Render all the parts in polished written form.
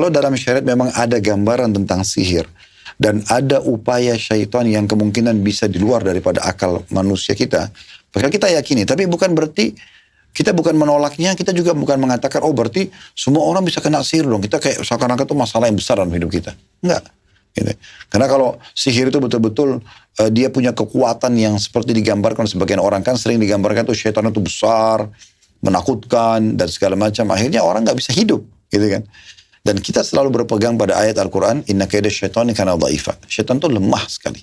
Kalau dalam syariat memang ada gambaran tentang sihir dan ada upaya syaitan yang kemungkinan bisa di luar daripada akal manusia kita, maka kita yakini. Tapi bukan berarti kita bukan menolaknya, kita juga bukan mengatakan, oh berarti semua orang bisa kena sihir dong. Kita kayak seakan-akan itu masalah yang besar dalam hidup kita. Enggak. Gitu. Karena kalau sihir itu betul-betul dia punya kekuatan yang seperti digambarkan sebagian orang, kan sering digambarkan tuh syaitan itu besar, menakutkan dan segala macam. Akhirnya orang nggak bisa hidup, gitu kan? Dan kita selalu berpegang pada ayat Al-Quran, Inna kaida syaitani kana dha'ifa. Syaitan itu lemah sekali.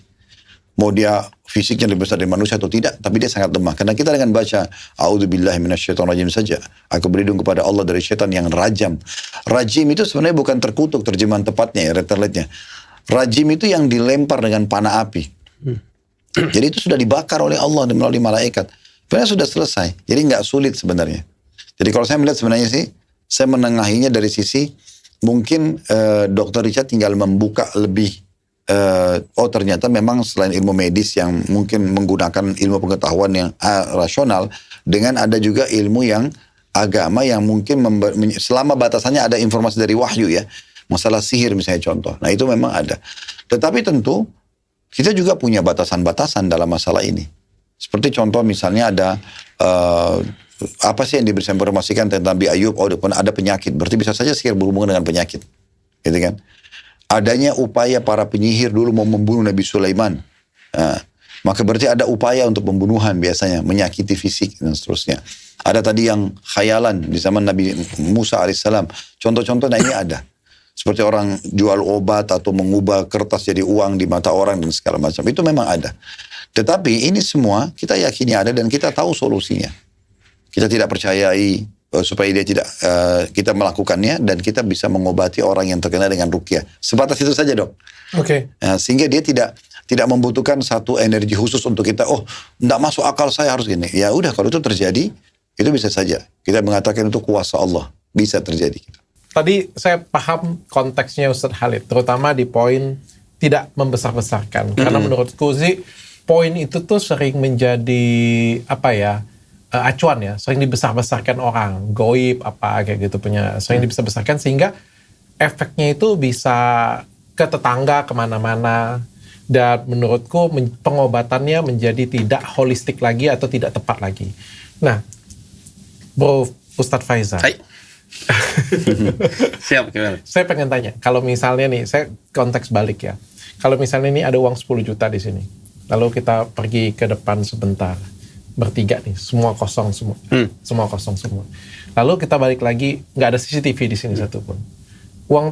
Mau dia fisiknya lebih besar dari manusia atau tidak, tapi dia sangat lemah. Karena kita dengan baca, A'udzubillahi minasyaitonirrajim saja, aku berlindung kepada Allah dari syaitan yang rajam. Rajim itu sebenarnya bukan terkutuk, terjemahan tepatnya ya, retellenya. Rajim itu yang dilempar dengan panah api. Jadi itu sudah dibakar oleh Allah melalui malaikat. Sebenarnya sudah selesai. Jadi nggak sulit sebenarnya. Jadi kalau saya melihat sebenarnya sih, saya menengahinya dari sisi mungkin Dr. Richard tinggal membuka lebih. Oh ternyata memang selain ilmu medis yang mungkin menggunakan ilmu pengetahuan yang rasional, dengan ada juga ilmu yang agama yang mungkin selama batasannya ada informasi dari wahyu ya. Masalah sihir misalnya contoh. Nah itu memang ada. Tetapi tentu kita juga punya batasan-batasan dalam masalah ini. Seperti contoh misalnya ada apa sih yang diberi informasikan tentang Nabi Ayub, oh ada penyakit. Berarti bisa saja sihir berhubungan dengan penyakit. Gitu kan? Adanya upaya para penyihir dulu mau membunuh Nabi Sulaiman. Maka berarti ada upaya untuk pembunuhan biasanya, menyakiti fisik dan seterusnya. Ada tadi yang khayalan di zaman Nabi Musa alaihissalam. Contoh-contohnya ini ada. Seperti orang jual obat atau mengubah kertas jadi uang di mata orang dan segala macam. Itu memang ada. Tetapi ini semua kita yakini ada dan kita tahu solusinya. Kita tidak percayai supaya dia tidak kita melakukannya dan kita bisa mengobati orang yang terkena dengan ruqyah. Sebatas itu saja dok. Oke. Sehingga dia tidak membutuhkan satu energi khusus untuk kita. Oh, tidak masuk akal saya harus gini. Ya udah kalau itu terjadi itu bisa saja. Kita mengatakan itu kuasa Allah bisa terjadi. Tadi saya paham konteksnya Ustaz Khalid, terutama di poin tidak membesar-besarkan. Karena menurutku sih poin itu tuh sering menjadi apa ya? Acuan ya, sering dibesar-besarkan orang, goib apa kayak gitu punya, sering dibesar-besarkan sehingga efeknya itu bisa ke tetangga kemana-mana dan menurutku pengobatannya menjadi tidak holistik lagi atau tidak tepat lagi. Nah, Bro Ustadz Faizal. Hai. Siap, gimana? Saya pengen tanya, kalau misalnya nih, saya konteks balik ya. Kalau misalnya nih ada uang 10 juta di sini, lalu kita pergi ke depan sebentar. Bertiga nih, semua kosong semua. Semua kosong semua. Lalu kita balik lagi, nggak ada CCTV di sini satupun. Uang